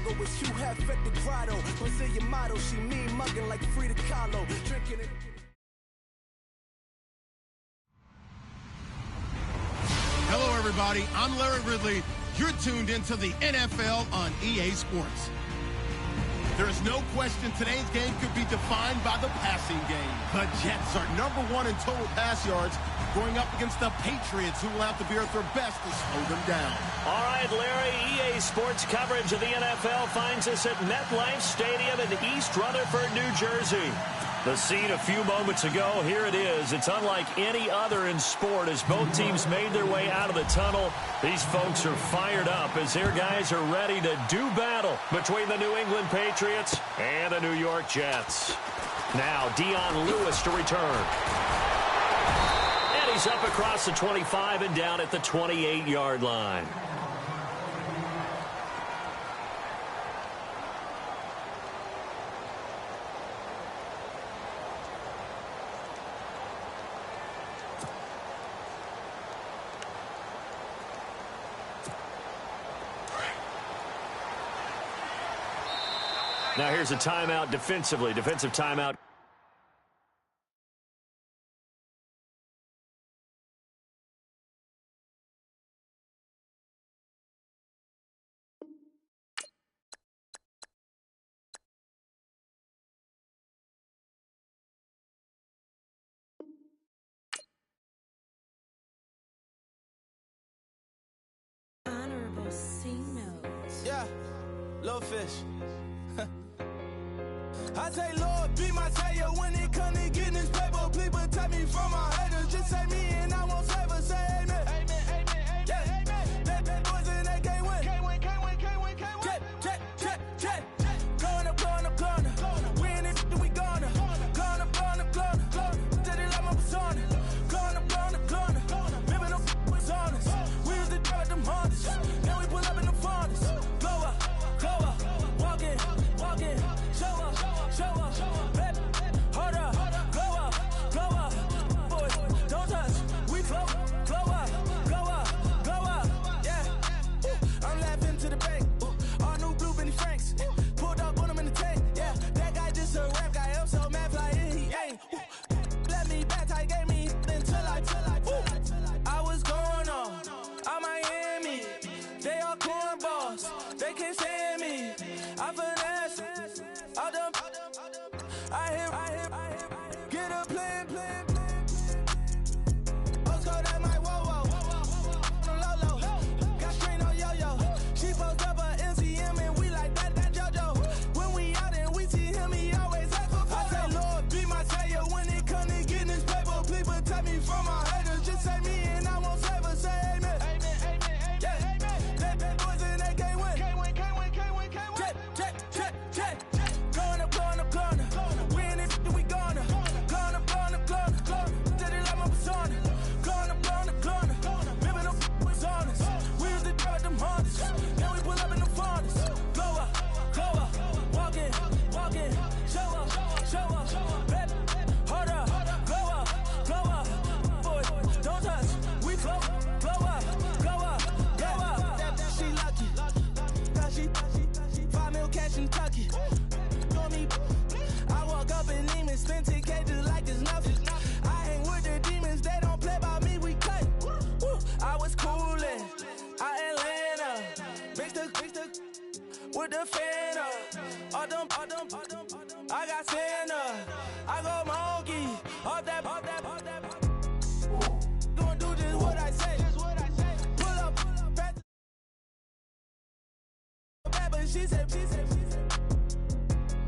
Chicago is Hugh Hef at the grotto. Brazilian model, she mean mugging like Frida Kahlo. Drinking it. Hello, everybody. I'm Larry Ridley. You're tuned into the NFL on EA Sports. There is no question today's game could be defined by the passing game. The Jets are #1 in total pass yards, going up against the Patriots, who will have to be at their best to slow them down. All right, Larry, EA Sports coverage of the NFL finds us at MetLife Stadium in East Rutherford, New Jersey. The scene a few moments ago, here it is. It's unlike any other in sport as both teams made their way out of the tunnel. These folks are fired up as their guys are ready to do battle between the New England Patriots and the New York Jets. Now, Dion Lewis to return. And he's up across the 25 and down at the 28-yard line. Now here's a timeout defensively. Defensive timeout. Honorable C notes. Yeah, little fish. I say, Lord, be my savior when it comes to getting this paper. Please protect me from my haters. Just say me and I won't ever say amen. Amen, amen, amen. Yeah, amen. That boys and they can't win. Can't win, can't win, can't win, can't win. Jet. Going up, going up, going up. We in it, we gonna. Going up, going up, going up. Did it like my persona. Going up, going up, going up. Maybe no was honest. We was the drug them hardest. Now we pull up in the furnace. Glow up, walk in. Show up, baby, hold up, glow up, boys, don't touch, we glow up, yeah, I'm laughing to the bank, all new blue Benny Franks, pulled up on him in the tank, yeah, that guy just a rap guy, I'm so mad flying, he ain't, let me back, tight gave me, until I was going on, I'm Miami, they all cornballs, they can't stand me, I finesse, all them, I hear, get a plan. Postcode at my whoa. No got strain on yo-yo. She post up a MCM and we like that JoJo. When we out and we see him, he always ask for photo. I say, Lord, be my savior when it come to getting this paper. Please protect me from my haters. Just say me and I won't ever say amen. Amen. Yeah, amen. That boys and they can't win. Can't win. Jet. Going up. We in it, we gonna. Gonna. Did it like my persona. Gonna. Maybe no was honest. We was the drug them hardest. Now we pull up in the furnace. Glow up, walk in. Show up, baby, hold up, glow up, boys, don't touch. We glow up, yeah. She lucky, cause she 5 mil cash in Kentucky. I walk up in demons, spend 10K just like it's nothing. I hang with the demons, they don't play by me, we cut. I was coolin', out Atlanta, mixed with the Fanta. All them, I got Santa, I go monkey, all that. Gonna do just what I say. Pull up, but she said.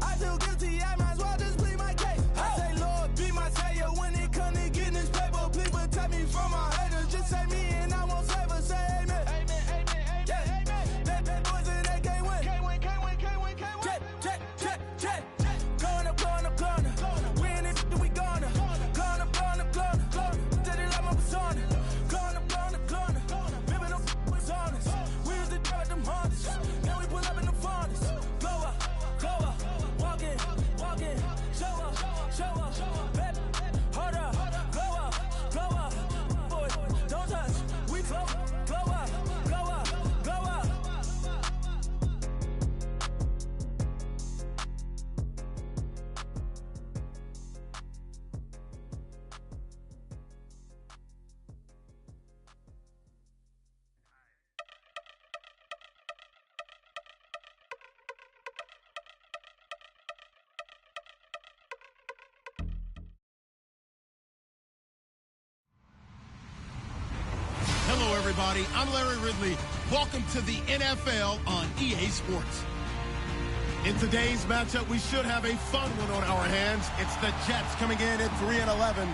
I feel guilty, I might as well just plead my case. I say, Lord, be my savior when it come to getting this paper. Please protect me from my haters. Just say me and I won't ever say amen. Amen. Yeah, that boys and they can't win. Can't win. Jet. Going up. We in it, we gonna. Gonna. Did it like my persona. Gonna. Maybe no was honest. We was the drug them hardest. Now we pull up in the furnace. Glow everybody. I'm Larry Ridley. Welcome to the NFL on EA Sports. In today's matchup, we should have a fun one on our hands. It's the Jets coming in at 3-11,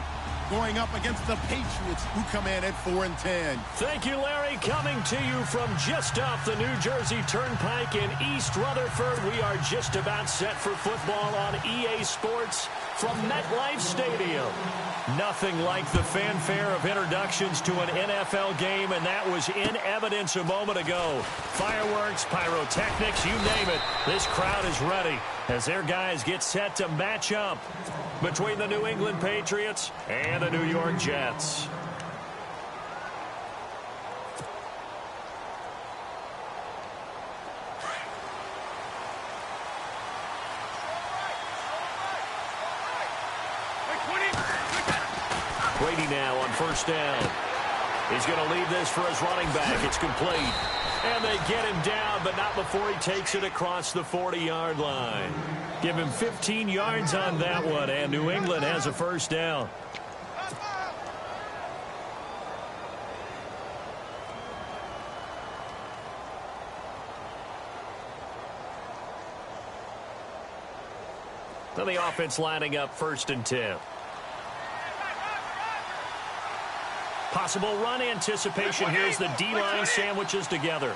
going up against the Patriots, who come in at 4-10. Thank you, Larry. Coming to you from just off the New Jersey Turnpike in East Rutherford, we are just about set for football on EA Sports from MetLife Stadium. Nothing like the fanfare of introductions to an NFL game, and that was in evidence a moment ago. Fireworks, pyrotechnics, you name it. This crowd is ready as their guys get set to match up between the New England Patriots and the New York Jets. Brady now on first down. He's going to leave this for his running back. It's complete. And they get him down, but not before he takes it across the 40-yard line. Give him 15 yards on that one, and New England has a first down. Then the offense lining up 1st and 10. Possible run anticipation. Here's the D-line sandwiches together. Our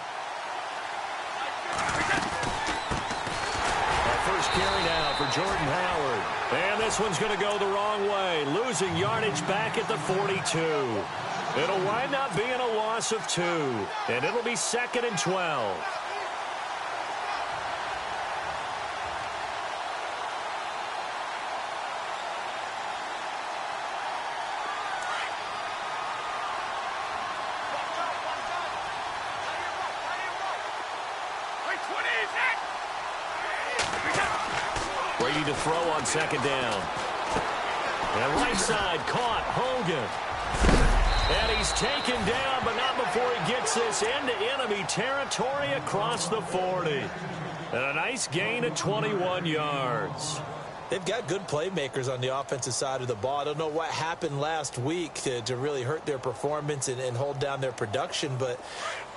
first carry now for Jordan Howard. And this one's going to go the wrong way. Losing yardage back at the 42. It'll wind up being a loss of 2. And it'll be 2nd and 12. Brady to throw on 2nd down. And right side caught Hogan. And he's taken down, but not before he gets this into enemy territory across the 40. And a nice gain of 21 yards. They've got good playmakers on the offensive side of the ball. I don't know what happened last week to really hurt their performance and hold down their production, but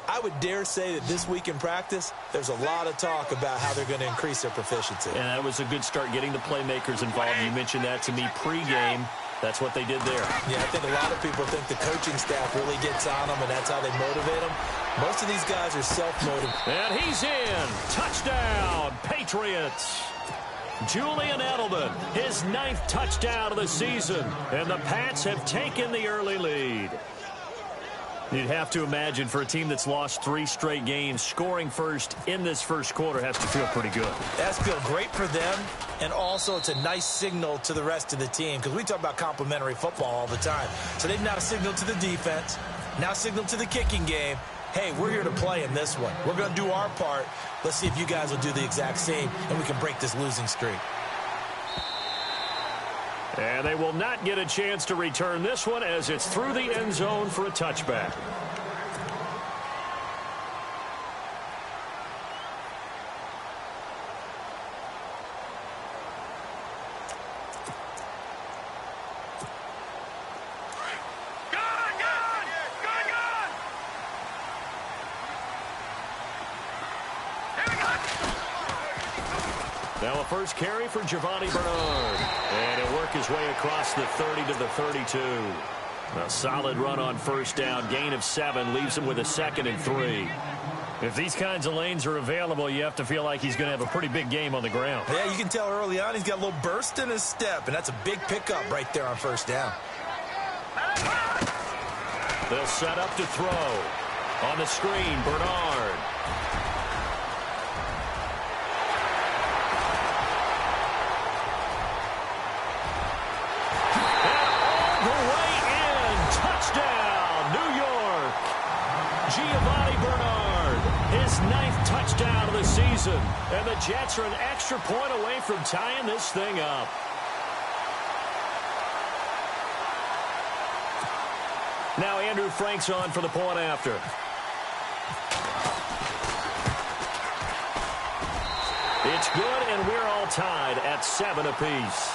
I would dare say that this week in practice, there's a lot of talk about how they're going to increase their proficiency. And that was a good start, getting the playmakers involved. You mentioned that to me pregame. That's what they did there. Yeah, I think a lot of people think the coaching staff really gets on them, and that's how they motivate them. Most of these guys are self-motivated. And he's in. Touchdown, Patriots. Julian Edelman, his 9th touchdown of the season. And the Pats have taken the early lead. You'd have to imagine for a team that's lost 3 straight games, scoring first in this first quarter has to feel pretty good. That's feel great for them, and also it's a nice signal to the rest of the team, because we talk about complimentary football all the time. So they've now signaled to the defense, now signaled to the kicking game, hey, we're here to play in this one. We're going to do our part. Let's see if you guys will do the exact same, and we can break this losing streak. And they will not get a chance to return this one as it's through the end zone for a touchback. Now a first carry for Giovanni Bernard. And he'll work his way across the 30 to the 32. A solid run on first down. Gain of 7 leaves him with a 2nd and 3. If these kinds of lanes are available, you have to feel like he's going to have a pretty big game on the ground. Yeah, you can tell early on he's got a little burst in his step, and that's a big pickup right there on first down. They'll set up to throw. On the screen, Bernard. Giovanni Bernard, his 9th touchdown of the season. And the Jets are an extra point away from tying this thing up. Now Andrew Frank's on for the point after. It's good, and we're all tied at 7 apiece.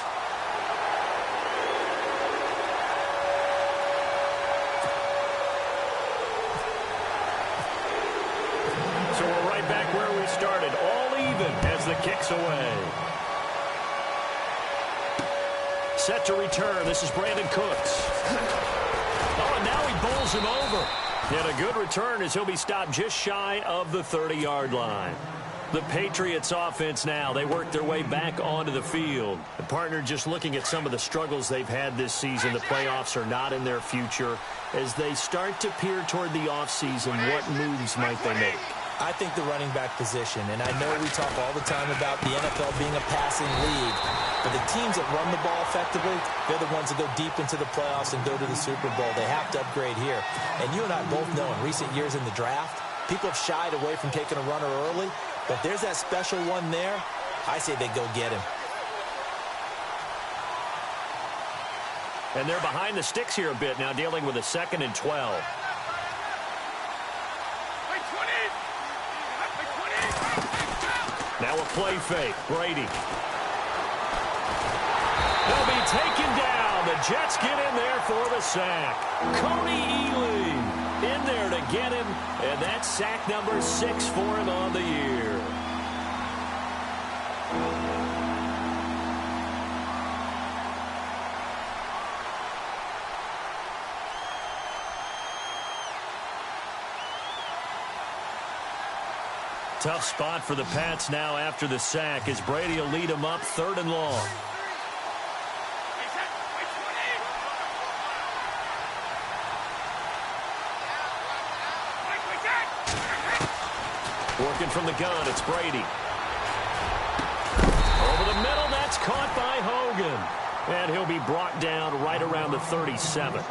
kicks away. Set to return. This is Brandon Cooks. Oh, and now he bowls him over. And a good return as he'll be stopped just shy of the 30-yard line. The Patriots offense now, they work their way back onto the field. The partner just looking at some of the struggles they've had this season. The playoffs are not in their future. As they start to peer toward the offseason, what moves might they make? I think the running back position, and I know we talk all the time about the NFL being a passing league, but the teams that run the ball effectively, they're the ones that go deep into the playoffs and go to the Super Bowl. They have to upgrade here. And you and I both know in recent years in the draft, people have shied away from taking a runner early, but there's that special one there. I say they go get him. And they're behind the sticks here a bit now, dealing with a 2nd and 12. Now a play fake. Brady. They'll be taken down. The Jets get in there for the sack. Cody Ealy in there to get him, and that's sack number 6 for him on the year. Tough spot for the Pats now after the sack as Brady will lead them up 3rd and long. Working from the gun, it's Brady. Over the middle, that's caught by Hogan. And he'll be brought down right around the 37.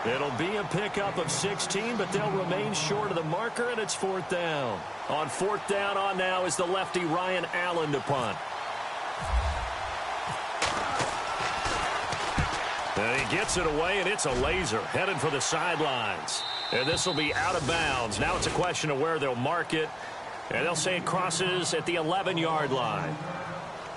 It'll be a pickup of 16, but they'll remain short of the marker, and it's 4th down. On 4th down on now is the lefty Ryan Allen to punt. And he gets it away, and it's a laser headed for the sidelines. And this will be out of bounds. Now it's a question of where they'll mark it. And they'll say it crosses at the 11-yard line.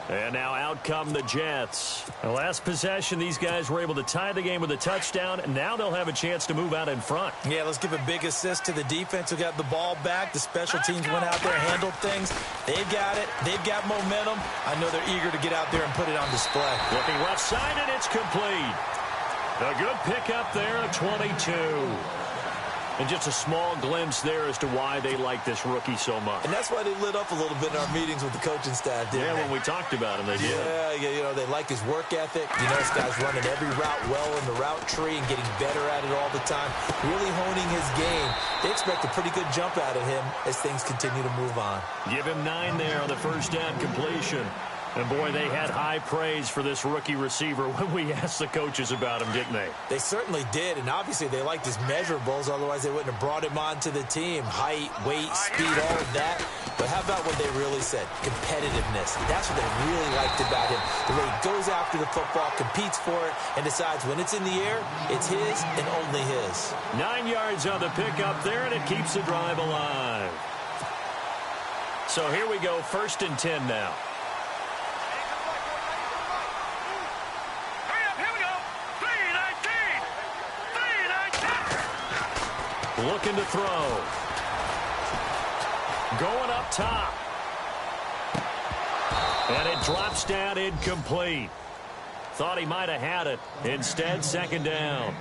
And now out come the Jets. The last possession, these guys were able to tie the game with a touchdown, and now they'll have a chance to move out in front. Yeah, let's give a big assist to the defense who got the ball back. The special teams went out there, handled things. They've got it. They've got momentum. I know they're eager to get out there and put it on display. Looking left side, and it's complete. A good pickup there, a 22. And just a small glimpse there as to why they like this rookie so much. And that's why they lit up a little bit in our meetings with the coaching staff, didn't they? When we talked about him, they did. Yeah, you know, they like his work ethic. You know, this guy's running every route well in the route tree and getting better at it all the time, really honing his game. They expect a pretty good jump out of him as things continue to move on. Give him 9 there on the first down completion. And, boy, they had high praise for this rookie receiver when we asked the coaches about him, didn't they? They certainly did, and obviously they liked his measurables. Otherwise, they wouldn't have brought him onto the team. Height, weight, speed, all of that. But how about what they really said? Competitiveness. That's what they really liked about him. The way he goes after the football, competes for it, and decides when it's in the air, it's his and only his. 9 yards on the pickup there, and it keeps the drive alive. So here we go, 1st and 10 now. Looking to throw. Going up top. And it drops down incomplete. Thought he might have had it. Instead, 2nd down.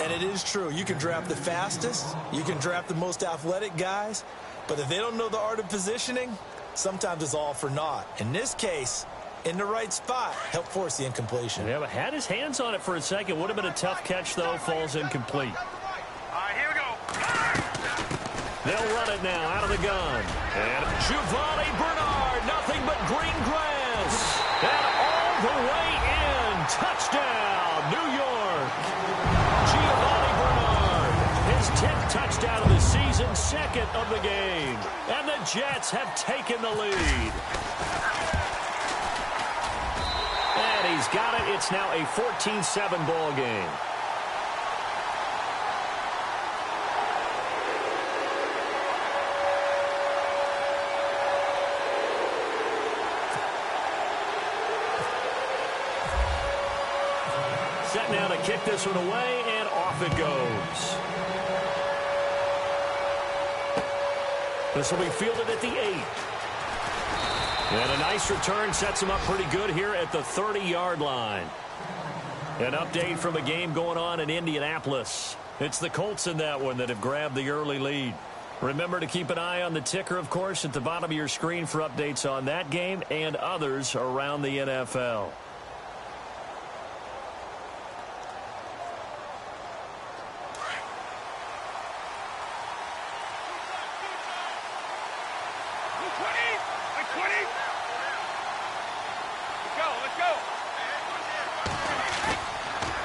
And it is true. You can draft the fastest. You can draft the most athletic guys. But if they don't know the art of positioning, sometimes it's all for naught. In this case, in the right spot, helped force the incompletion. Yeah, but had his hands on it for a second. Would have been a tough catch, though. Falls incomplete. Here we go. They'll run it now out of the gun. And Giovanni Bernard, nothing but green grass. And all the way in. Touchdown, New York. Giovanni Bernard, his 10th touchdown of the season, 2nd of the game. And the Jets have taken the lead. And he's got it. It's now a 14-7 ball game. Set now to kick this one away, and off it goes. This will be fielded at the 8. And a nice return sets him up pretty good here at the 30-yard line. An update from a game going on in Indianapolis. It's the Colts in that one that have grabbed the early lead. Remember to keep an eye on the ticker, of course, at the bottom of your screen for updates on that game and others around the NFL.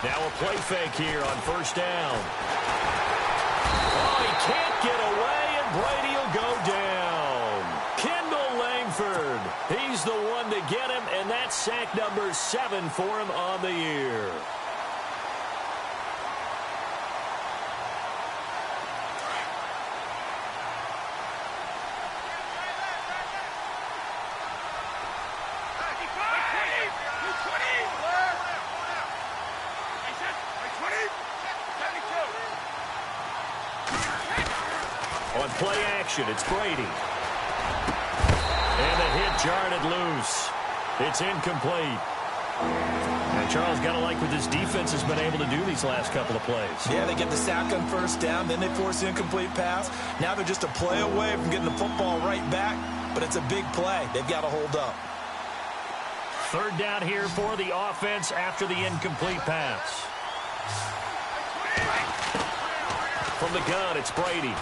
Now a play fake here on first down. Oh, he can't get away, and Brady will go down. Kendall Langford, he's the one to get him, and that's sack number 7 for him on the year. On play action, it's Brady. And the hit jarred it loose. It's incomplete. And Charles, got to like what this defense has been able to do these last couple of plays. Yeah, they get the sack on first down, then they force the incomplete pass. Now they're just a play away from getting the football right back, but it's a big play. They've got to hold up. Third down here for the offense after the incomplete pass. From the gun, it's Brady.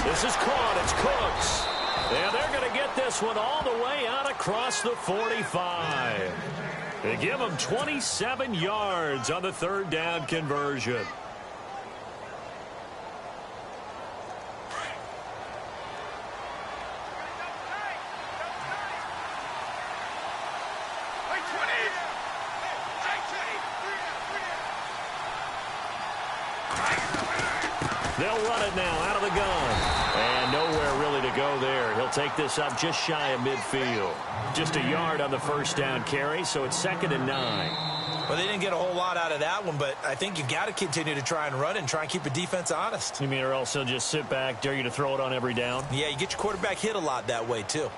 This is caught. It's Cooks. And they're going to get this one all the way out across the 45. They give them 27 yards on the third down conversion. They'll run it now out of the gun. And nowhere really to go there. He'll take this up just shy of midfield. Just a yard on the first down carry, so it's 2nd and 9. Well, they didn't get a whole lot out of that one, but I think you've got to continue to try and run and try and keep the defense honest. You mean or else he'll just sit back, dare you to throw it on every down? Yeah, you get your quarterback hit a lot that way, too.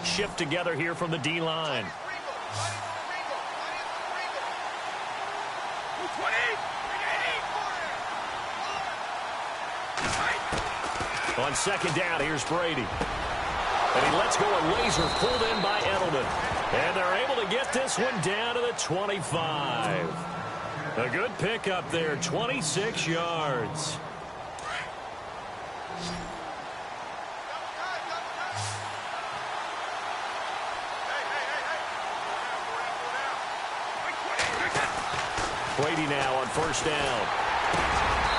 Shift together here from the D-line. On second down, here's Brady. And he lets go a laser pulled in by Edelman. And they're able to get this one down to the 25. A good pickup there, 26 yards. Brady now on first down.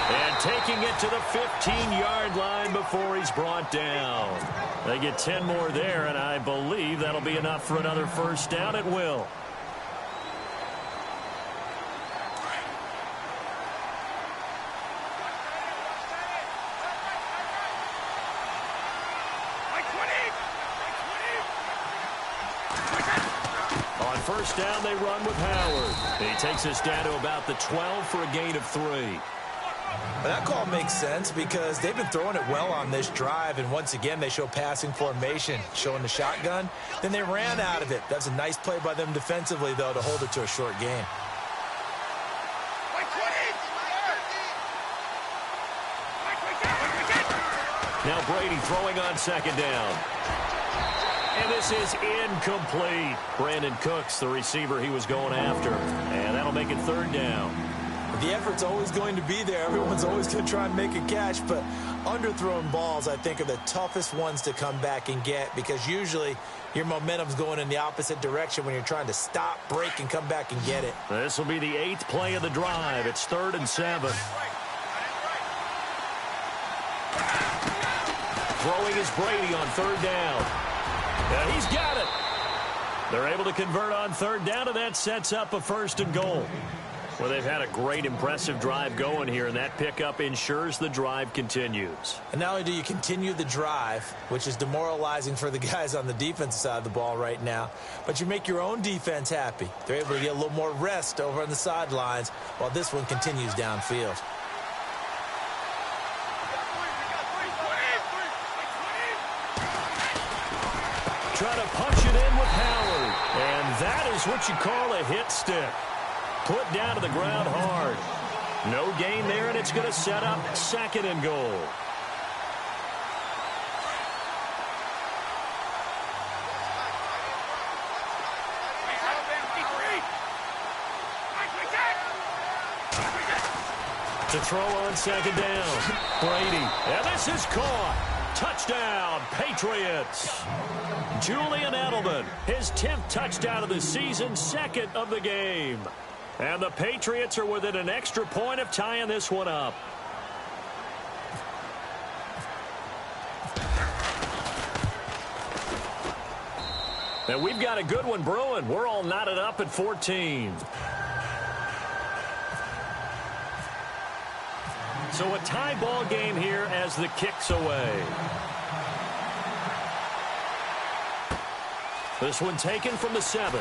And taking it to the 15-yard line before he's brought down. They get 10 more there, and I believe that'll be enough for another first down. It will. First down, they run with Howard. And he takes us down to about the 12 for a gain of 3. Well, that call makes sense because they've been throwing it well on this drive, and once again, they show passing formation, showing the shotgun. Then they ran out of it. That's a nice play by them defensively, though, to hold it to a short game. Now Brady throwing on second down. And this is incomplete. Brandon Cooks, the receiver he was going after. And that'll make it third down. The effort's always going to be there. Everyone's always going to try and make a catch, but underthrown balls, I think, are the toughest ones to come back and get because usually your momentum's going in the opposite direction when you're trying to stop, break, and come back and get it. This will be the 8th play of the drive. It's 3rd and 7. Throwing is Brady on third down. And he's got it. They're able to convert on third down, and that sets up a 1st and goal. Well, they've had a great, impressive drive going here, and that pickup ensures the drive continues. And not only do you continue the drive, which is demoralizing for the guys on the defensive side of the ball right now, but you make your own defense happy. They're able to get a little more rest over on the sidelines while this one continues downfield. Try to punch it in with Howard. And that is what you call a hit stick. Put down to the ground hard. No gain there, and it's going to set up 2nd and goal. To throw on 2nd down. Brady. And this is caught. Touchdown, Patriots. Julian Edelman, his 10th touchdown of the season, 2nd of the game. And the Patriots are within an extra point of tying this one up. And we've got a good one brewing. We're all knotted up at 14. So a tie ball game here as the kick's away. This one taken from the 7.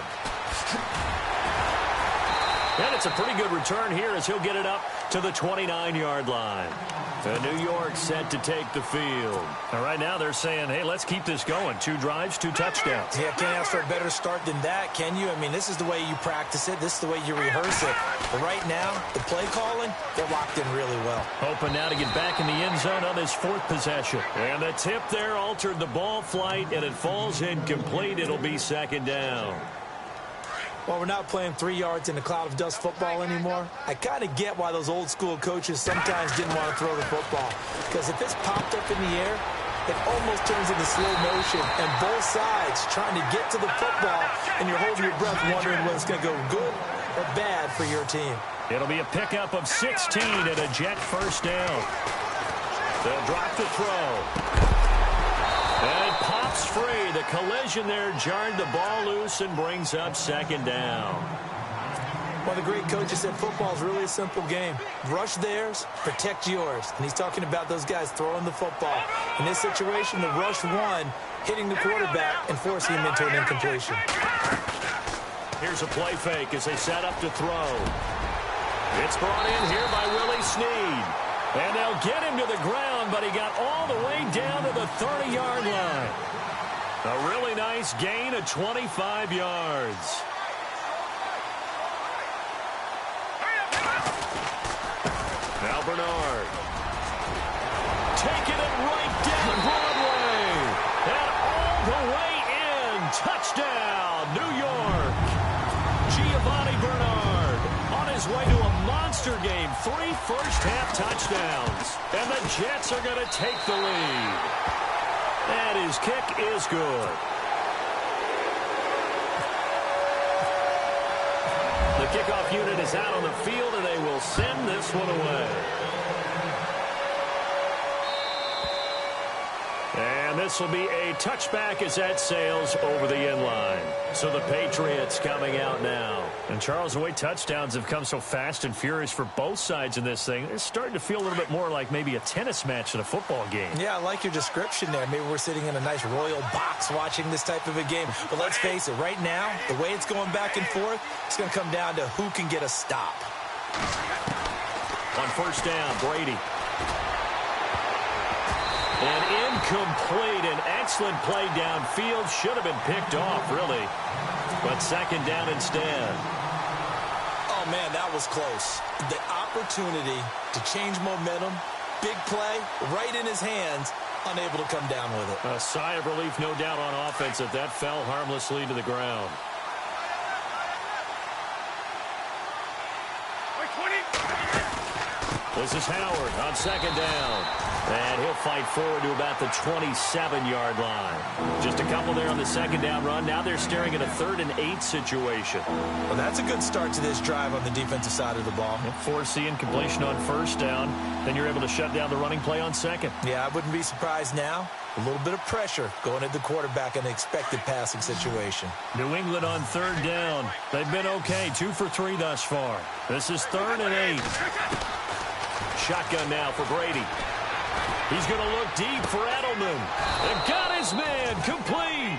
And it's a pretty good return here as he'll get it up to the 29-yard line. And New York set to take the field. And right now they're saying, hey, let's keep this going. 2 drives, 2 touchdowns. Yeah, can't ask for a better start than that, can you? I mean, this is the way you practice it. This is the way you rehearse it. But right now, the play calling, they're locked in really well. Hoping now to get back in the end zone on this 4th possession. And the tip there altered the ball flight, and it falls incomplete. It'll be 2nd down. Well, we're not playing 3 yards in a cloud of dust football anymore. I kind of get why those old school coaches sometimes didn't want to throw the football. Because if it's popped up in the air, it almost turns into slow motion. And both sides trying to get to the football, and you're holding your breath wondering whether it's going to go good or bad for your team. It'll be a pickup of 16 and a Jet 1st down. They'll drop the throw. And it pops free. The collision there jarred the ball loose and brings up 2nd down. One of the great coaches said football is really a simple game. Rush theirs, protect yours. And he's talking about those guys throwing the football. In this situation, the rush one, hitting the quarterback and forcing him into an incompletion. Here's a play fake as they set up to throw. It's brought in here by Willie Snead. And they'll get him to the ground, but he got all the way down to the 30-yard line. A really nice gain of 25 yards. Now Bernard. Taking it right down Broadway. And all the way in. Touchdown, New York. Giovanni Bernard on his way to a monster game. 3 first-half touchdowns. And the Jets are going to take the lead. And his kick is good. The kickoff unit is out on the field, and they will send this one away. And this will be a touchback as that sails over the end line. So the Patriots coming out now. And Charles, the way touchdowns have come so fast and furious for both sides in this thing, it's starting to feel a little bit more like maybe a tennis match than a football game. Yeah, I like your description there. Maybe we're sitting in a nice royal box watching this type of a game. But let's face it, right now, the way it's going back and forth, it's going to come down to who can get a stop. On 1st down, Brady. An incomplete, an excellent play downfield. Should have been picked off, really. But 2nd down instead. Oh, man, that was close. The opportunity to change momentum, big play, right in his hands, unable to come down with it. A sigh of relief, no doubt, on offense that fell harmlessly to the ground. This is Howard on 2nd down. And he'll fight forward to about the 27-yard line. Just a couple there on the 2nd down run. Now they're staring at a 3rd and 8 situation. Well, that's a good start to this drive on the defensive side of the ball. Force the incompletion on 1st down. Then you're able to shut down the running play on 2nd. Yeah, I wouldn't be surprised now A little bit of pressure going at the quarterback in an expected passing situation. New England on third down. They've been okay, 2 for 3 thus far. This is 3rd and 8. Shotgun now for Brady. He's going to look deep for Edelman. And got his man complete.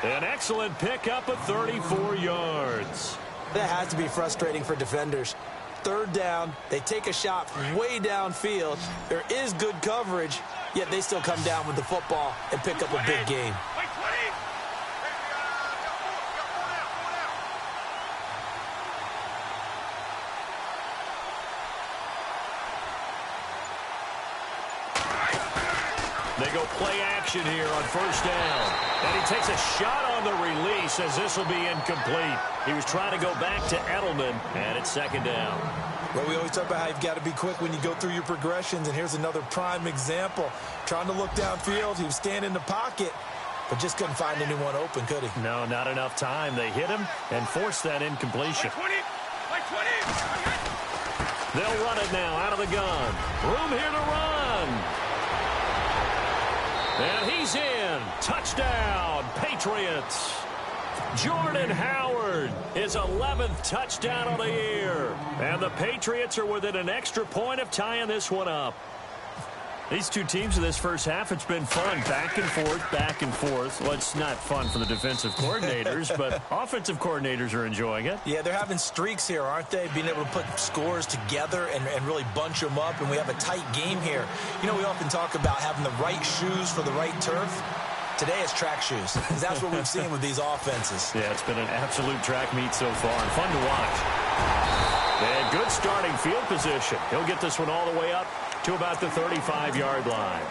An excellent pickup of 34 yards. That has to be frustrating for defenders. 3rd down, they take a shot from way downfield. There is good coverage, yet they still come down with the football and pick up a big gain. They go play action here on 1st down. And he takes a shot on the release as this will be incomplete. He was trying to go back to Edelman, and it's 2nd down. Well, we always talk about how you've got to be quick when you go through your progressions, and here's another prime example. Trying to look downfield, he was standing in the pocket, but just couldn't find anyone open, could he? No, not enough time. They hit him and forced that incompletion. They'll run it now out of the gun. Room here to run. And he's in. Touchdown, Patriots. Jordan Howard, his 11th touchdown of the year. And the Patriots are within an extra point of tying this one up. These two teams in this first half, it's been fun. Back and forth, back and forth. Well, it's not fun for the defensive coordinators, but offensive coordinators are enjoying it. Yeah, they're having streaks here, aren't they? Being able to put scores together and really bunch them up, and we have a tight game here. You know, we often talk about having the right shoes for the right turf. Today it's track shoes, because that's what we've seen with these offenses. Yeah, it's been an absolute track meet so far, and fun to watch. And good starting field position. He'll get this one all the way up to about the 35-yard line.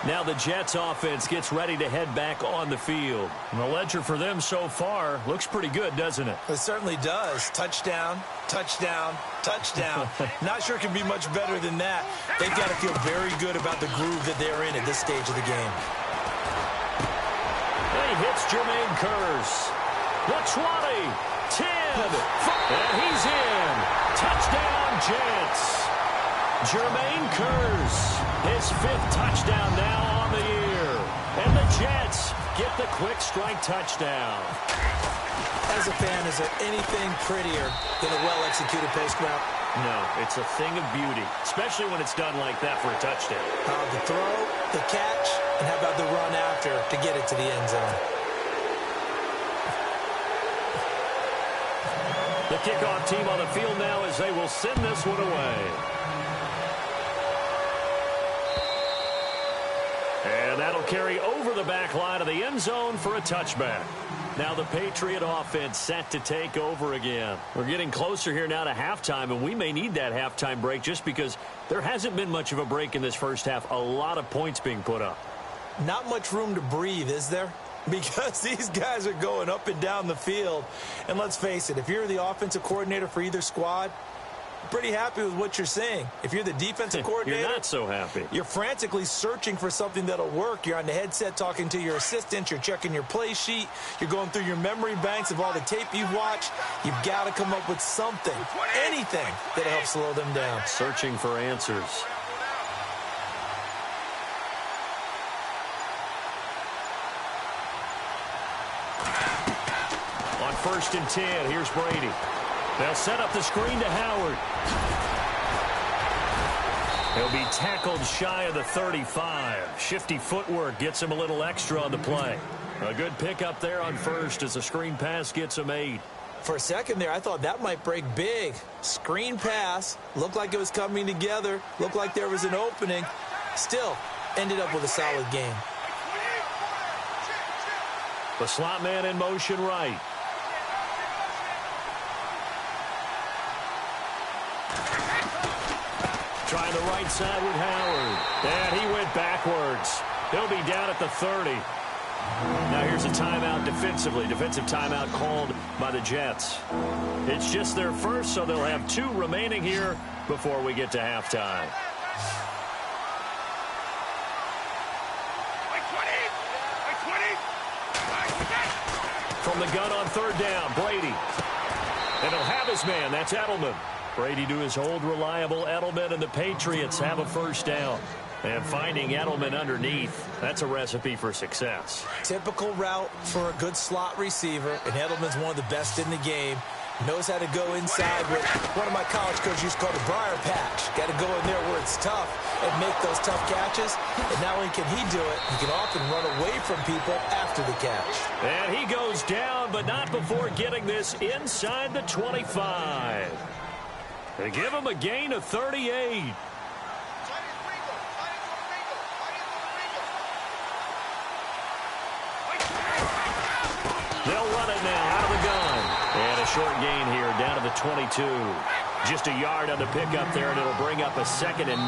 Now the Jets offense gets ready to head back on the field. And the ledger for them so far looks pretty good, doesn't it? It certainly does. Touchdown, touchdown, touchdown. Not sure it can be much better than that. They've got to feel very good about the groove that they're in at this stage of the game. And he hits Jermaine Kearse. The 20, 10, and he's in. Touchdown, Jets. Jermaine Kearse, his 5th touchdown now on the year. And the Jets get the quick strike touchdown. As a fan, is there anything prettier than a well-executed post route? No, it's a thing of beauty, especially when it's done like that for a touchdown. The throw, the catch, and how about the run after to get it to the end zone? The kickoff team on the field now as they will send this one away. And that'll carry over the back line of the end zone for a touchback. Now the Patriot offense set to take over again. We're getting closer here now to halftime, and we may need that halftime break just because there hasn't been much of a break in this first half. A lot of points being put up. Not much room to breathe, is there? Because these guys are going up and down the field. And let's face it, if you're the offensive coordinator for either squad, pretty happy with what you're seeing. If you're the defensive coordinator, you're not so happy. You're frantically searching for something that'll work. You're on the headset talking to your assistant. You're checking your play sheet. You're going through your memory banks of all the tape you've watched. You've got to come up with something, anything that'll help slow them down. Searching for answers. On 1st and 10, here's Brady. They'll set up the screen to Howard. He'll be tackled shy of the 35. Shifty footwork gets him a little extra on the play. A good pickup there on 1st as the screen pass gets him 8. For a second there, I thought that might break big. Screen pass. Looked like it was coming together. Looked like there was an opening. Still, ended up with a solid game. The slot man in motion right. Trying the right side with Howard. And he went backwards. He'll be down at the 30. Now here's a timeout defensively. Defensive timeout called by the Jets. It's just their first, so they'll have 2 remaining here before we get to halftime. From the gun on 3rd down, Brady. And he'll have his man. That's Edelman. Brady to his old reliable Edelman, and the Patriots have a 1st down. And finding Edelman underneath, that's a recipe for success. Typical route for a good slot receiver, and Edelman's one of the best in the game. Knows how to go inside with one of my college coaches used to call the briar patch. Got to go in there where it's tough and make those tough catches. And not only can he do it, he can often run away from people after the catch. And he goes down, but not before getting this inside the 25. They give him a gain of 38. They'll run it now out of the gun. And a short gain here down to the 22. Just a yard on the pickup there, and it'll bring up a 2nd and 9.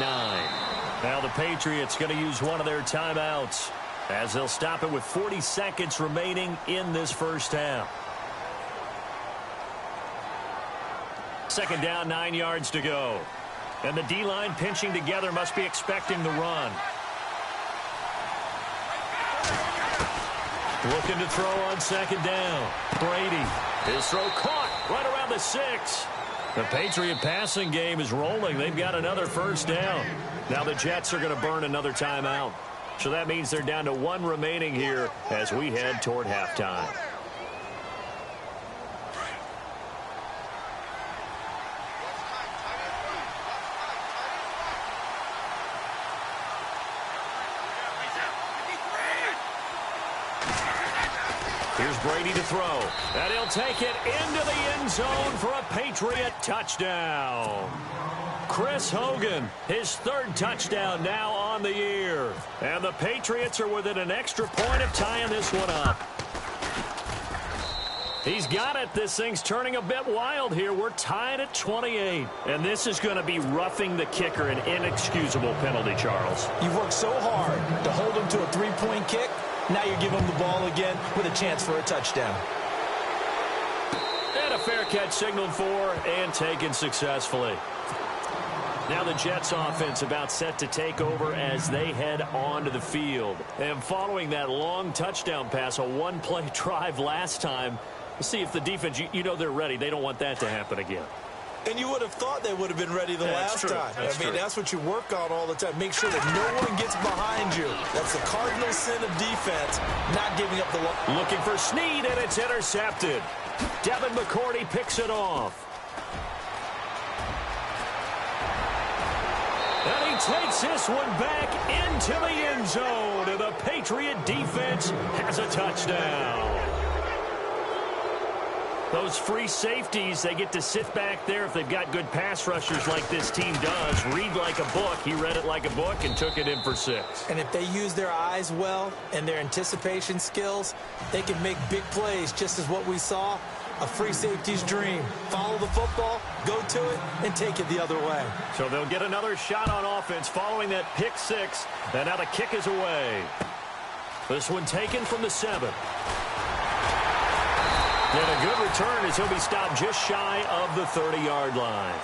Now the Patriots going to use one of their timeouts as they'll stop it with 40 seconds remaining in this first half. 2nd down, 9 yards to go. And the D-line pinching together must be expecting the run. Looking to throw on 2nd down. Brady. His throw caught right around the 6. The Patriot passing game is rolling. They've got another first down. Now the Jets are going to burn another timeout. So that means they're down to 1 remaining here as we head toward halftime. Here's Brady to throw. And he'll take it into the end zone for a Patriot touchdown. Chris Hogan, his 3rd touchdown now on the year. And the Patriots are within an extra point of tying this one up. He's got it. This thing's turning a bit wild here. We're tied at 28. And this is going to be roughing the kicker, an inexcusable penalty, Charles. You've worked so hard to hold him to a 3-point kick. Now you give him the ball again with a chance for a touchdown. And a fair catch signaled for and taken successfully. Now the Jets offense about set to take over as they head onto the field. And following that long touchdown pass, a 1-play drive last time, we'll see if the defense, you know they're ready. They don't want that to happen again. And you would have thought they would have been ready the last time. That's what you work on all the time. Make sure that no one gets behind you. That's the cardinal sin of defense, not giving up the ball. Looking for Snead, and it's intercepted. Devin McCourty picks it off. And he takes this one back into the end zone, and the Patriot defense has a touchdown. Those free safeties, they get to sit back there if they've got good pass rushers like this team does. Read like a book. He read it like a book and took it in for 6. And if they use their eyes well and their anticipation skills, they can make big plays, just as what we saw, a free safety's dream. Follow the football, go to it, and take it the other way. So they'll get another shot on offense following that pick 6. And now the kick is away. This one taken from the 7. And a good return as he'll be stopped just shy of the 30-yard line.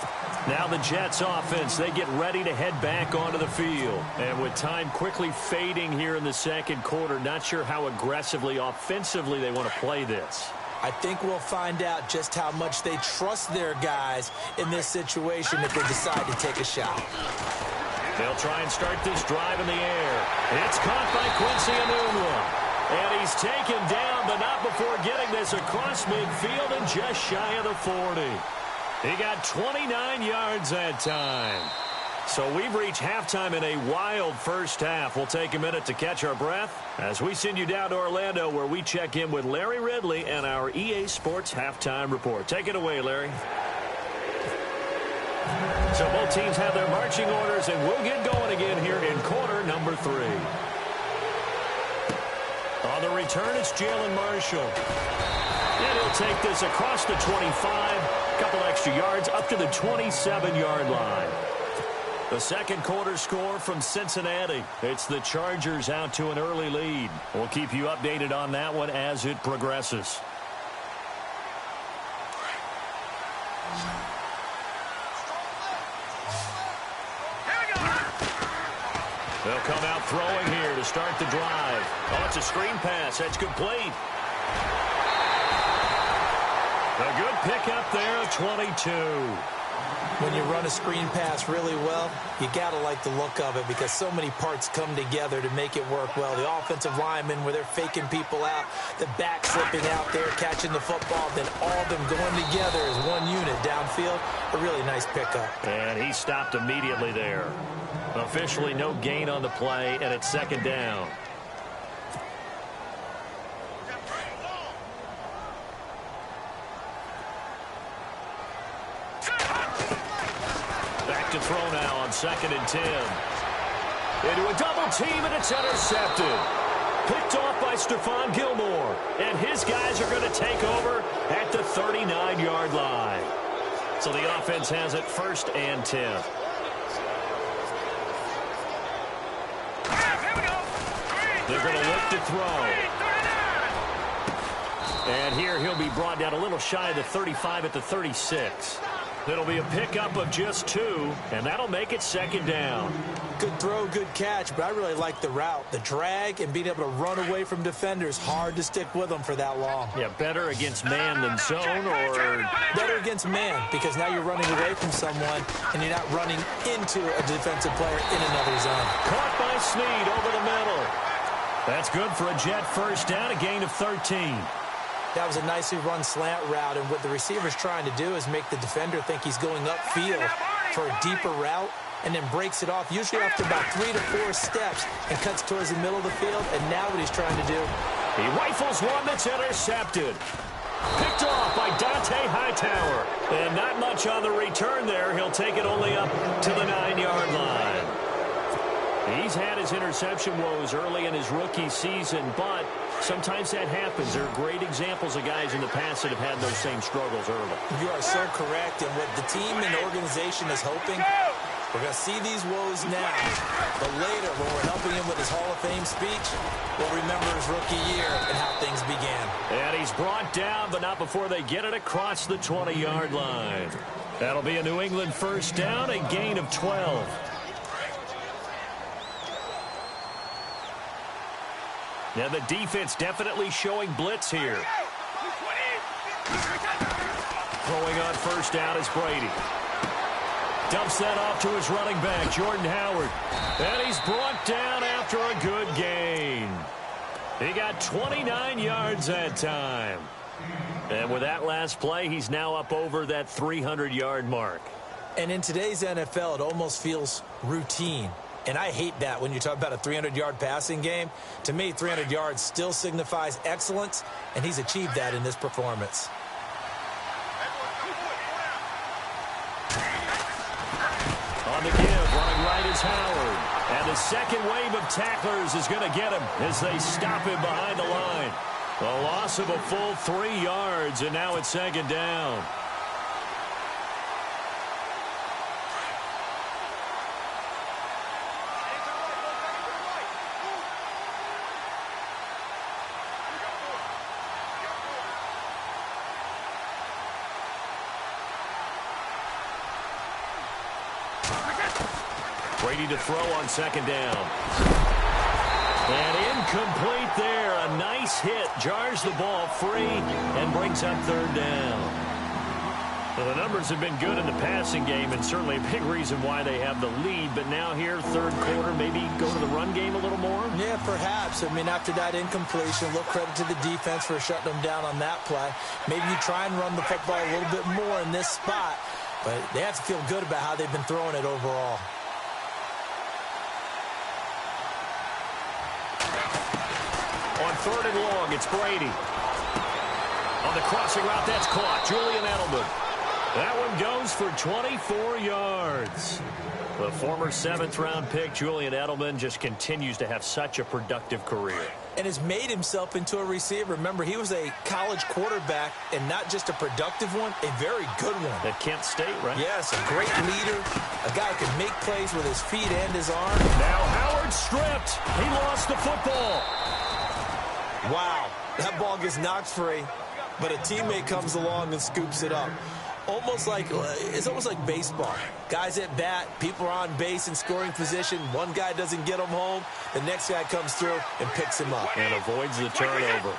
Now the Jets offense, they get ready to head back onto the field. And with time quickly fading here in the second quarter, not sure how aggressively, offensively they want to play this. I think we'll find out just how much they trust their guys in this situation if they decide to take a shot. They'll try and start this drive in the air. It's caught by Quincy Enunwa. And he's taken down, but not before getting this across midfield and just shy of the 40. He got 29 yards that time. So we've reached halftime in a wild first half. We'll take a minute to catch our breath as we send you down to Orlando, where we check in with Larry Ridley and our EA Sports Halftime Report. Take it away, Larry. So both teams have their marching orders, and we'll get going again here in quarter number 3. On the return, it's Jalen Marshall. And he'll take this across the 25, a couple extra yards up to the 27-yard line. The second quarter score from Cincinnati. It's the Chargers out to an early lead. We'll keep you updated on that one as it progresses. They'll come out throwing here to start the drive. Oh, it's a screen pass. That's complete. A good pickup there, 22. When you run a screen pass really well, you got to like the look of it because so many parts come together to make it work well. The offensive linemen, where they're faking people out, the back slipping out there, catching the football, then all of them going together as one unit downfield. A really nice pickup. And he stopped immediately there. Officially no gain on the play, and it's second down. Back to throw now on 2nd and 10. Into a double team, and it's intercepted. Picked off by Stephon Gilmore. And his guys are going to take over at the 39-yard line. So the offense has it 1st and 10. They're going to look to throw. And here he'll be brought down a little shy of the 35 at the 36. It'll be a pickup of just 2, and that'll make it 2nd down. Good throw, good catch, but I really like the route. The drag and being able to run away from defenders, hard to stick with them for that long. Yeah, better against man than zone, or better against man, because now you're running away from someone and you're not running into a defensive player in another zone. Caught by Snead over the middle. That's good for a Jet 1st down, a gain of 13. That was a nicely run slant route, and what the receiver's trying to do is make the defender think he's going upfield for a deeper route, and then breaks it off, usually after about 3 to 4 steps, and cuts towards the middle of the field. And now what he's trying to do, he rifles one that's intercepted. Picked off by Dante Hightower. And not much on the return there. He'll take it only up to the 9-yard line. He's had his interception woes early in his rookie season, but sometimes that happens. There are great examples of guys in the past that have had those same struggles early. You are so correct, and what the team and organization is hoping, we're going to see these woes now, but later when we're helping him with his Hall of Fame speech, we'll remember his rookie year and how things began. And he's brought down, but not before they get it across the 20-yard line. That'll be a New England 1st down, a gain of 12. Now the defense definitely showing blitz here. Throwing on 1st down is Brady. Dumps that off to his running back, Jordan Howard. And he's brought down after a good gain. He got 29 yards that time. And with that last play, he's now up over that 300-yard mark. And in today's NFL, it almost feels routine. And I hate that when you talk about a 300-yard passing game. To me, 300 yards still signifies excellence, and he's achieved that in this performance. On the give, running right is Howard. And the second wave of tacklers is going to get him as they stop him behind the line. A loss of a full 3 yards, and now it's 2nd down. Brady to throw on 2nd down. And incomplete there. A nice hit. Jars the ball free and brings up 3rd down. Well, the numbers have been good in the passing game and certainly a big reason why they have the lead. But now here, 3rd quarter, maybe go to the run game a little more? Yeah, perhaps. I mean, after that incompletion, a little credit to the defense for shutting them down on that play. Maybe you try and run the football a little bit more in this spot. But they have to feel good about how they've been throwing it overall. On 3rd and long, it's Brady. On the crossing route, that's caught. Julian Edelman. That one goes for 24 yards. The former 7th-round pick, Julian Edelman, just continues to have such a productive career. And has made himself into a receiver. Remember, he was a college quarterback, and not just a productive one, a very good one. At Kent State, right? Yes, a great leader, a guy who can make plays with his feet and his arm. Now Howard stripped. He lost the football. Wow, that ball gets knocked free, but a teammate comes along and scoops it up. It's almost like baseball. Guys at bat, people are on base in scoring position. One guy doesn't get him home. The next guy comes through and picks him up. And avoids the turnover.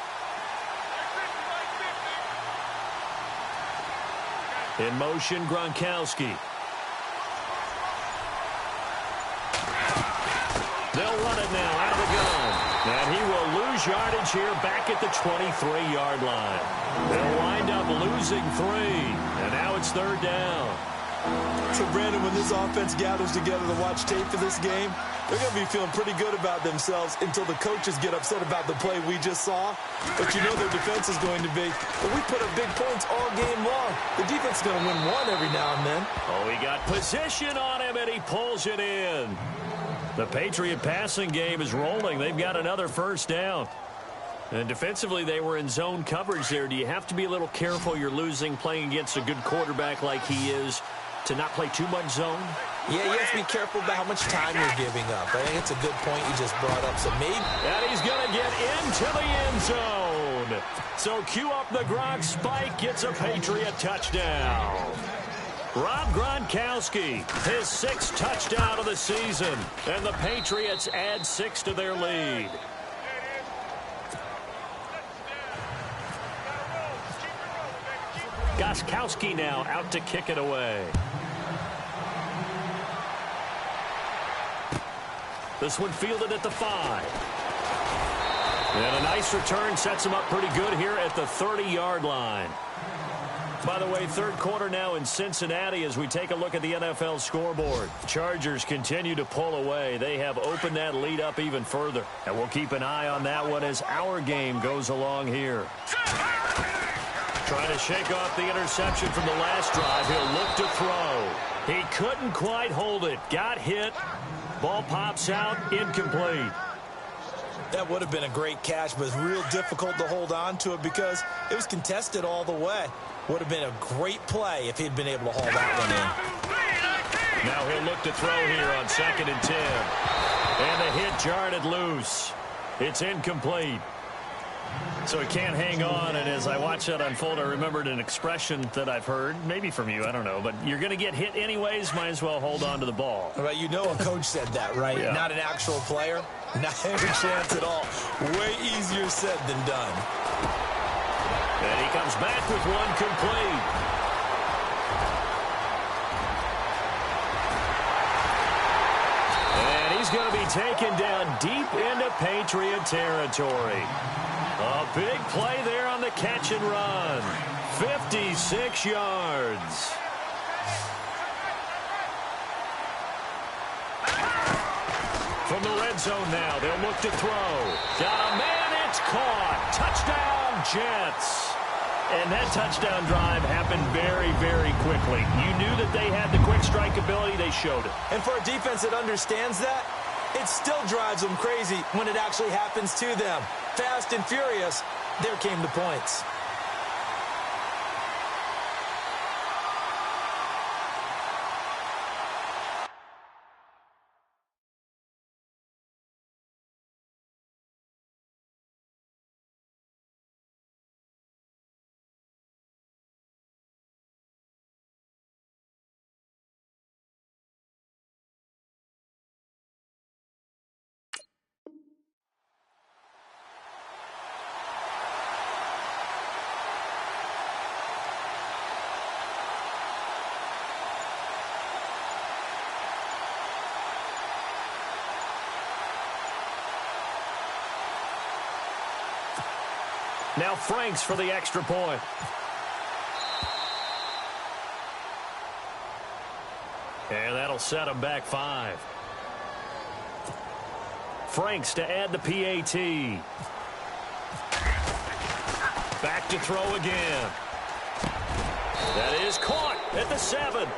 In motion, Gronkowski. They'll run it now out of the gun. And he will lose yardage here back at the 23-yard line. They'll wind up losing 3. And now it's 3rd down. So, Brandon, when this offense gathers together to watch tape for this game, they're going to be feeling pretty good about themselves until the coaches get upset about the play we just saw. But you know their defense is going to be, but we put up big points all game long. The defense is going to win one every now and then. Oh, he got position on him, and he pulls it in. The Patriot passing game is rolling. They've got another 1st down. And defensively, they were in zone coverage there. Do you have to be a little careful? You're losing playing against a good quarterback like he is to not play too much zone? Yeah, you have to be careful about how much time you're giving up. I think it's a good point you just brought up. So maybe... And he's going to get into the end zone. So cue up the Gronk spike. Gets a Patriot touchdown. Rob Gronkowski, his 6th touchdown of the season. And the Patriots add 6 to their lead. Gostkowski now out to kick it away. This one fielded at the 5. And a nice return sets him up pretty good here at the 30-yard line. By the way, 3rd quarter now in Cincinnati as we take a look at the NFL scoreboard. Chargers continue to pull away. They have opened that lead up even further. And we'll keep an eye on that one as our game goes along here. Trying to shake off the interception from the last drive. He'll look to throw. He couldn't quite hold it. Got hit. Ball pops out. Incomplete. That would have been a great catch, but it's real difficult to hold on to it because it was contested all the way. Would have been a great play if he'd been able to haul that one in. Now he'll look to throw here on 2nd and 10. And the hit jarred it loose. It's incomplete. So he can't hang on, and as I watch that unfold, I remembered an expression that I've heard, maybe from you, I don't know, but you're going to get hit anyways, might as well hold on to the ball. Right, you know a coach said that, right? Yeah. Not an actual player. Not any chance at all. Way easier said than done. And he comes back with one complete. And he's going to be taken down deep into Patriot territory. A big play there on the catch and run. 56 yards. From the red zone now, they'll look to throw. Got a man, it's caught. Touchdown, Jets. And that touchdown drive happened very, very quickly. You knew that they had the quick strike ability. They showed it. And for a defense that understands that, it still drives them crazy when it actually happens to them. Fast and furious, there came the points. Now Franks for the extra point. And that'll set him back 5. Franks to add the PAT. Back to throw again. That is caught at the 7.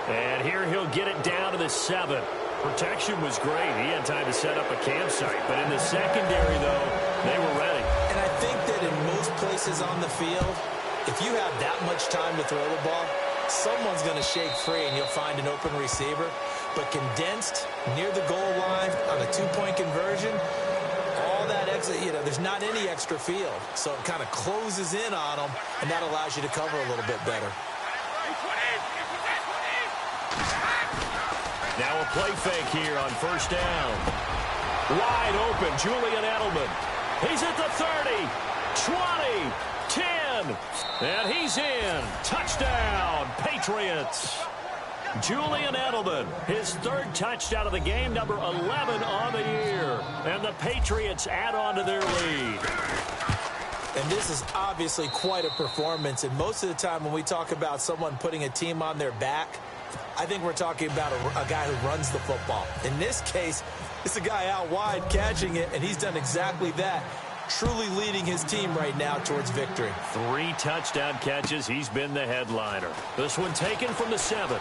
And here he'll get it down to the 7. Protection was great. He had time to set up a campsite. But in the secondary, though, they were ready. And I think that in most places on the field, if you have that much time to throw the ball, someone's going to shake free and you'll find an open receiver. But condensed near the goal line on a 2-point conversion, all that exit, there's not any extra field. So it kind of closes in on them, and that allows you to cover a little bit better. Now a play fake here on 1st down. Wide open, Julian Edelman. He's at the 30, 20, 10, and he's in. Touchdown, Patriots. Julian Edelman, his third touchdown of the game, number 11 on the year. And the Patriots add on to their lead. And this is obviously quite a performance. And most of the time when we talk about someone putting a team on their back, I think we're talking about a guy who runs the football. In this case, it's a guy out wide catching it, and he's done exactly that. Truly leading his team right now towards victory. 3 touchdown catches. He's been the headliner. This one taken from the 7.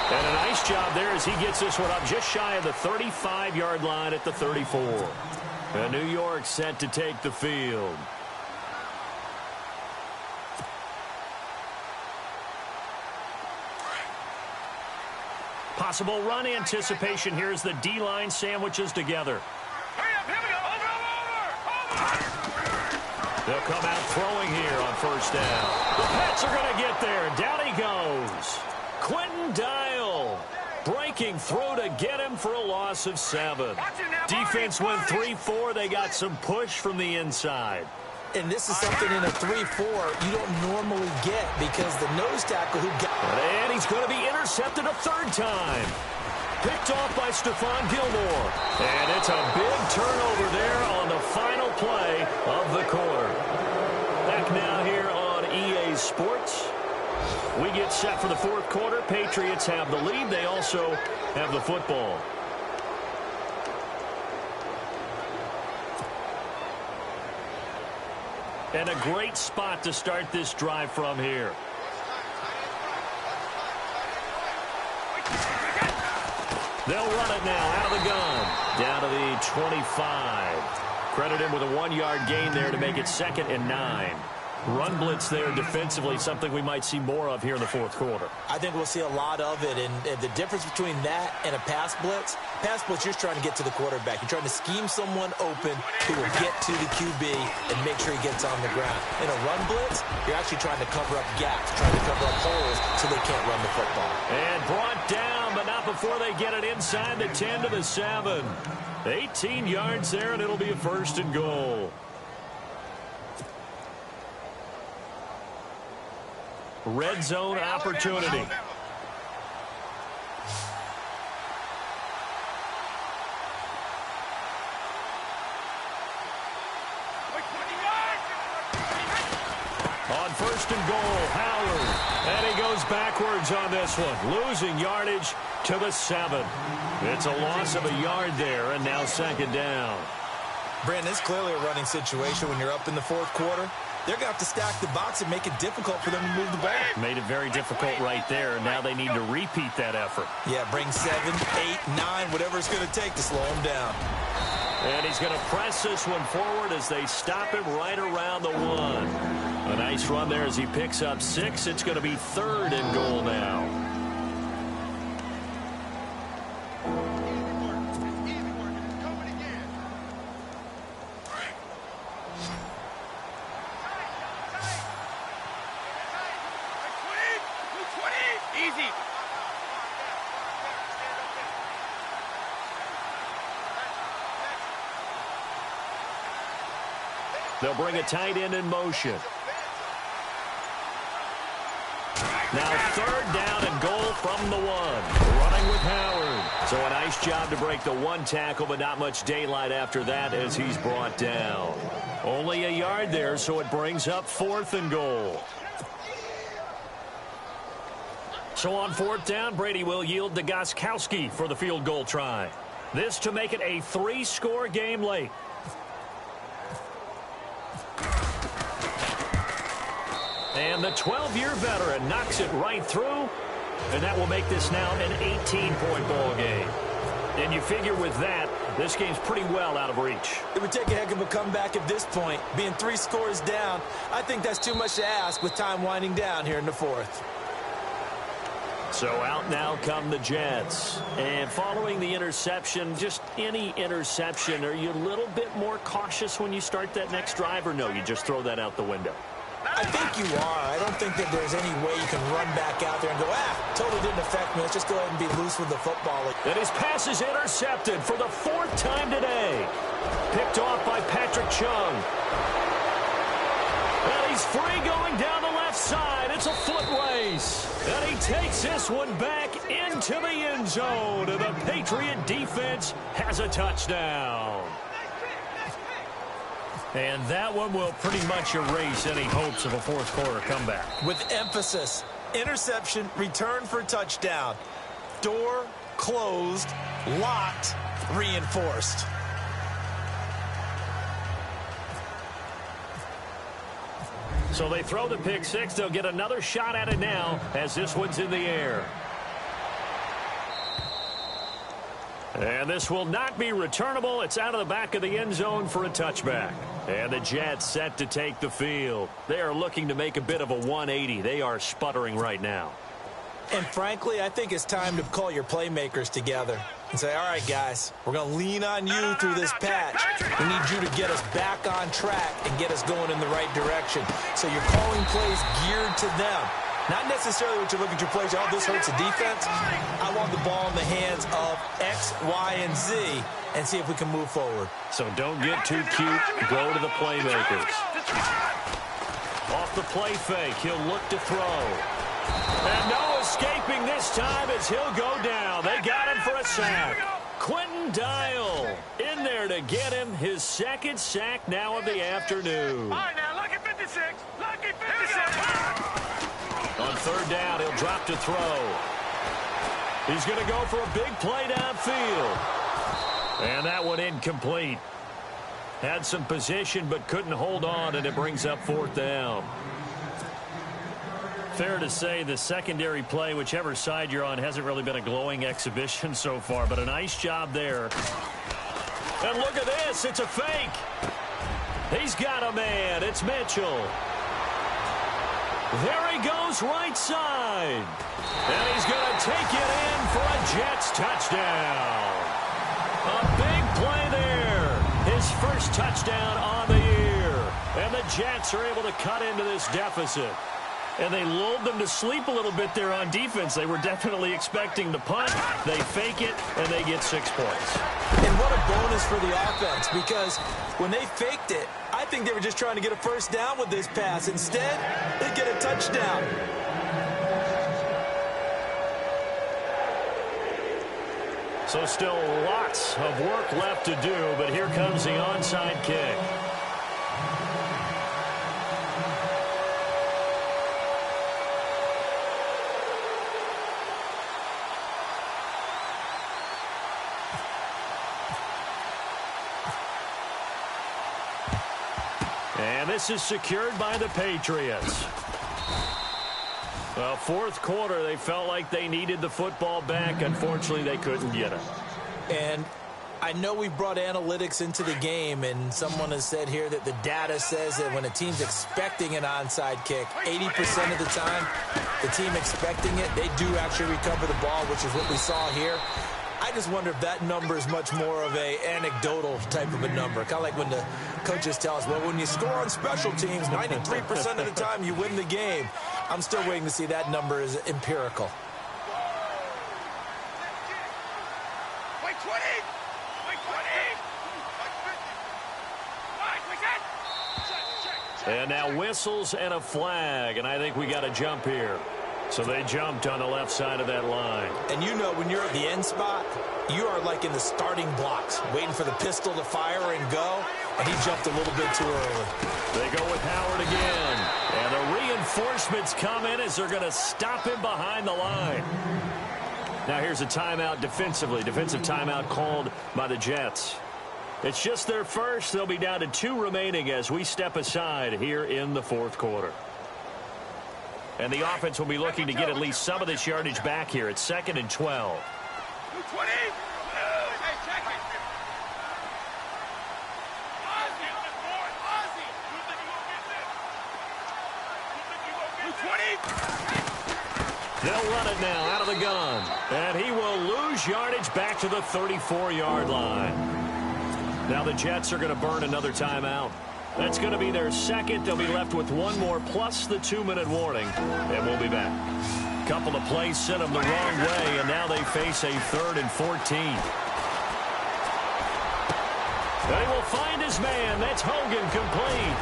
And a nice job there as he gets this one up just shy of the 35-yard line at the 34. And New York set to take the field. Possible run anticipation here as the D-line sandwiches together. They'll come out throwing here on first down. The Pats are going to get there. Down he goes. Quentin Dial breaking through to get him for a loss of 7. Defense went 3-4. They got some push from the inside. And this is something in a 3-4 you don't normally get because the nose tackle who got... And he's going to be intercepted a 3rd time. Picked off by Stephon Gilmore. And it's a big turnover there on the final play of the quarter. Back now here on EA Sports. We get set for the 4th quarter. Patriots have the lead. They also have the football. And a great spot to start this drive from here. They'll run it now out of the gun. Down to the 25. Credit him with a 1-yard gain there to make it 2nd and 9. Run blitz there defensively, something we might see more of here in the 4th quarter. I think we'll see a lot of it, and the difference between that and a pass blitz, you're just trying to get to the quarterback. You're trying to scheme someone open who will get to the QB and make sure he gets on the ground. In a run blitz, you're actually trying to cover up gaps, trying to cover up holes so they can't run the football. And brought down, but not before they get it inside the 10 to the 7. 18 yards there, and it'll be a 1st and goal. Red zone opportunity. On 1st and goal, Howard. And he goes backwards on this one, losing yardage to the 7. It's a loss of a yard there, and now 2nd down. Brandon, it's clearly a running situation when you're up in the 4th quarter. They're going to have to stack the box and make it difficult for them to move the ball. Made it very difficult right there. Now they need to repeat that effort. Yeah, bring 7, 8, 9, whatever it's going to take to slow him down. And he's going to press this one forward as they stop him right around the 1. A nice run there as he picks up 6. It's going to be 3rd and goal now. They'll bring a tight end in motion. Now 3rd down and goal from the 1. Running with Howard. So a nice job to break the 1 tackle, but not much daylight after that as he's brought down. Only a yard there, so it brings up 4th and goal. So on 4th down, Brady will yield to Gostkowski for the field goal try. This to make it a 3-score game late. And the 12-year veteran knocks it right through, and that will make this now an 18-point ball game. And you figure with that, this game's pretty well out of reach. It would take a heck of a comeback at this point. Being 3 scores down, I think that's too much to ask with time winding down here in the 4th. So out now come the Jets. And following the interception, just any interception, are you a little bit more cautious when you start that next drive, or no, you just throw that out the window? I think you are. I don't think that there's any way you can run back out there and go, totally didn't affect me. Let's just go ahead and be loose with the football. And his pass is intercepted for the 4th time today. Picked off by Patrick Chung. And he's free going down the left side. It's a foot race. And he takes this one back into the end zone. And the Patriot defense has a touchdown. And that one will pretty much erase any hopes of a fourth quarter comeback. With emphasis, interception, return for touchdown. Door closed, locked, reinforced. So they throw the pick six. They'll get another shot at it now as this one's in the air. And this will not be returnable. It's out of the back of the end zone for a touchback. And the Jets set to take the field. They are looking to make a bit of a 180. They are sputtering right now. And frankly, I think it's time to call your playmakers together and say, all right, guys, we're going to lean on you through this patch. We need you to get us back on track and get us going in the right direction. So you're calling plays geared to them. Not necessarily what you look at your plays, oh, this hurts the defense. I want the ball in the hands of X, Y, and Z and see if we can move forward. So don't get too cute. Go to the playmakers. Off the play fake, he'll look to throw. And no escaping this time as he'll go down. They got him for a sack. Quentin Dial in there to get him his second sack now of the afternoon. All right, now, lucky 56. Lucky 56. On third down, he'll drop to throw. He's going to go for a big play downfield. And that one incomplete. Had some position but couldn't hold on, and it brings up fourth down. Fair to say the secondary play, whichever side you're on, hasn't really been a glowing exhibition so far, but a nice job there. And look at this. It's a fake. He's got a man. It's Mitchell. There he goes right side. And he's going to take it in for a Jets touchdown. A big play there. His first touchdown on the year. And the Jets are able to cut into this deficit. And they lulled them to sleep a little bit there on defense. They were definitely expecting the punt. They fake it, and they get 6 points. And what a bonus for the offense, because when they faked it, I think they were just trying to get a first down with this pass. Instead, they get a touchdown. So still lots of work left to do, but here comes the onside kick. And this is secured by the Patriots. Well, fourth quarter, they felt like they needed the football back. Unfortunately, they couldn't get it. And I know we brought analytics into the game, and someone has said here that the data says that when a team's expecting an onside kick, 80% of the time, the team expecting it, they do actually recover the ball, which is what we saw here. I just wonder if that number is much more of a anecdotal type of a number. Kind of like when the coaches tell us, well, when you score on special teams, 93% of the time you win the game. I'm still waiting to see that number is empirical. Wait, 20. Wait, 20. And now whistles and a flag, and I think we got a jump here. So they jumped on the left side of that line. And you know when you're at the end spot, you are like in the starting blocks, waiting for the pistol to fire and go, and he jumped a little bit too early. They go with Howard again. And the reinforcements come in as they're going to stop him behind the line. Now here's a timeout defensively. Defensive timeout called by the Jets. It's just their first. They'll be down to 2 remaining as we step aside here in the fourth quarter. And the offense will be looking to get at least some of this yardage back here. It's 2nd and 12. 20. They'll run it now out of the gun. And he will lose yardage back to the 34-yard line. Now the Jets are going to burn another timeout. That's going to be their second. They'll be left with 1 more plus the 2-minute warning. And we'll be back. Couple of plays sent them the wrong way, and now they face a 3rd and 14. And he will find his man. That's Hogan complete.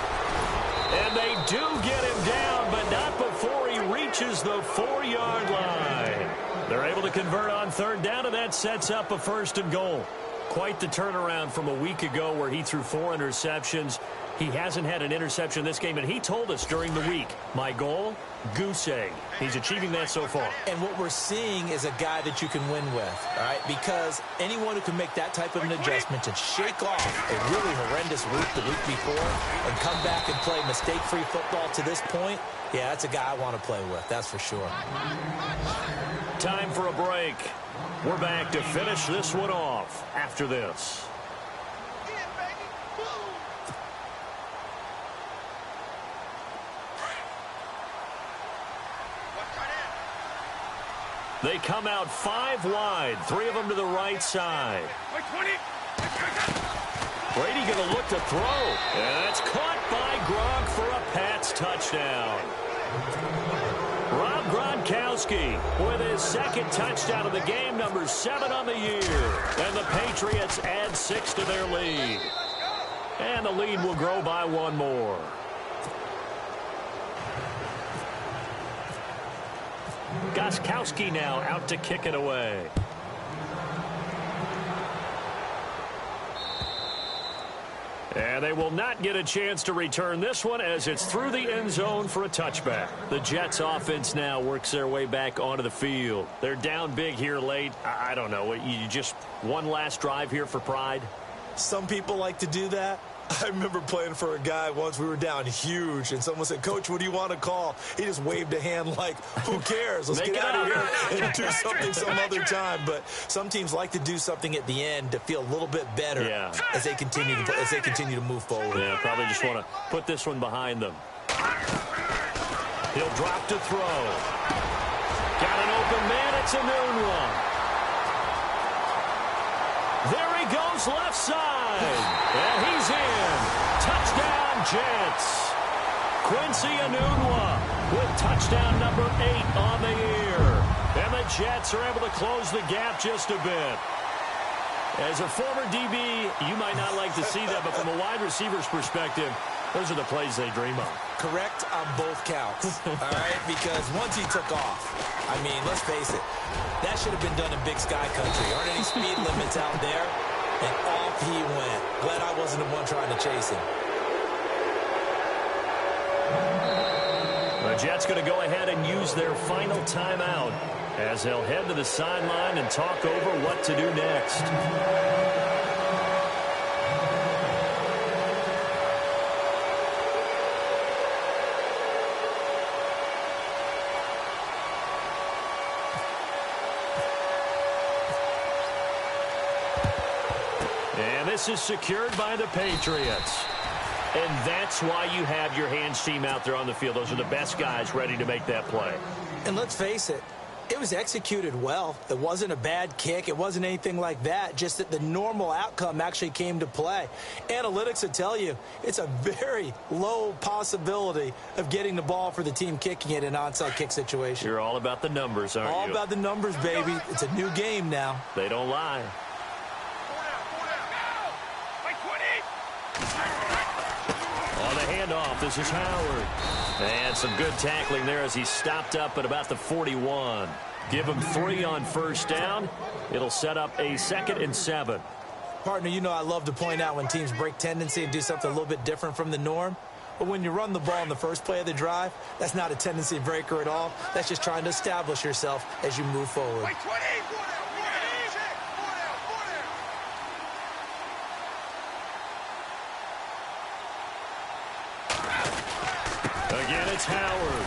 And they do get him down, but not before he reaches approaches the 4-yard line. They're able to convert on third down, and that sets up a 1st and goal. Quite the turnaround from a week ago where he threw 4 interceptions. He hasn't had an interception this game, and he told us during the week, my goal, goose egg. He's achieving that so far. And what we're seeing is a guy that you can win with, all right? Because anyone who can make that type of an adjustment and shake off a really horrendous week the week before and come back and play mistake-free football to this point, yeah, that's a guy I want to play with, that's for sure. Time for a break. We're back to finish this one off after this. They come out 5 wide, 3 of them to the right side. Brady going to look to throw. And that's caught by Gronk for a Pats touchdown. Rob Gronkowski with his 2nd touchdown of the game, number 7 on the year. And the Patriots add 6 to their lead. And the lead will grow by 1 more. Gostkowski now out to kick it away. And they will not get a chance to return this one as it's through the end zone for a touchback. The Jets offense now works their way back onto the field. They're down big here late. I don't know. You just one last drive here for pride? Some people like to do that. I remember playing for a guy once. We were down huge, and someone said, Coach, what do you want to call? He just waved a hand like, who cares? Let's get out of here and do something some other time. But some teams like to do something at the end to feel a little bit better as they continue to move forward. Yeah, probably just want to put this one behind them. He'll drop to throw. Got an open man. It's a noon one. There he goes left side. And he's in. Touchdown, Jets. Quincy Enunwa with touchdown number 8 on the year. And the Jets are able to close the gap just a bit. As a former DB, you might not like to see that, but from a wide receiver's perspective, those are the plays they dream of. Correct on both counts, all right? Because once he took off, I mean, let's face it, that should have been done in Big Sky Country. Aren't any speed limits out there? And off he went. Glad I wasn't the one trying to chase him. The Jets going to go ahead and use their final timeout as they'll head to the sideline and talk over what to do next. And this is secured by the Patriots. And that's why you have your hands team out there on the field. Those are the best guys ready to make that play. And let's face it, it was executed well. It wasn't a bad kick. It wasn't anything like that. Just that the normal outcome actually came to play. Analytics would tell you it's a very low possibility of getting the ball for the team kicking it in an onside kick situation. You're all about the numbers, aren't you? All about the numbers, baby. It's a new game now. They don't lie. On the handoff, this is Howard. And some good tackling there as he stopped up at about the 41. Give him 3 on first down. It'll set up a 2nd and 7. Partner, you know I love to point out when teams break tendency and do something a little bit different from the norm. But when you run the ball in the first play of the drive, that's not a tendency breaker at all. That's just trying to establish yourself as you move forward. Again, it's Howard.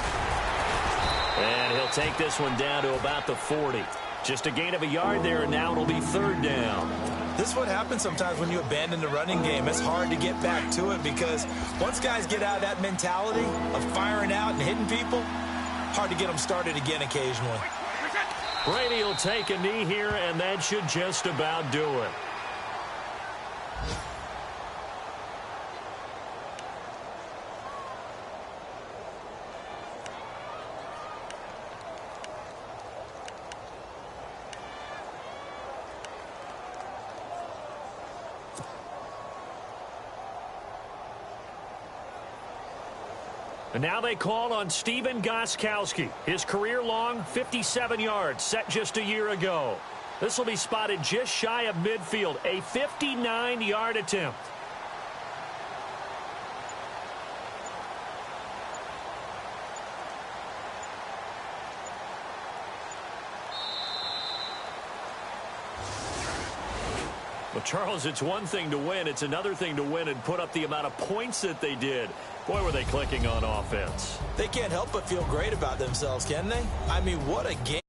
And he'll take this one down to about the 40. Just a gain of a yard there, and now it'll be 3rd down. This is what happens sometimes when you abandon the running game. It's hard to get back to it because once guys get out of that mentality of firing out and hitting people, hard to get them started again occasionally. Brady will take a knee here, and that should just about do it. And now they call on Stephen Gostkowski. His career-long 57 yards set just a year ago. This will be spotted just shy of midfield, a 59-yard attempt. Well, Charles, it's one thing to win. It's another thing to win and put up the amount of points that they did. Boy, were they clicking on offense. They can't help but feel great about themselves, can they? I mean, what a game.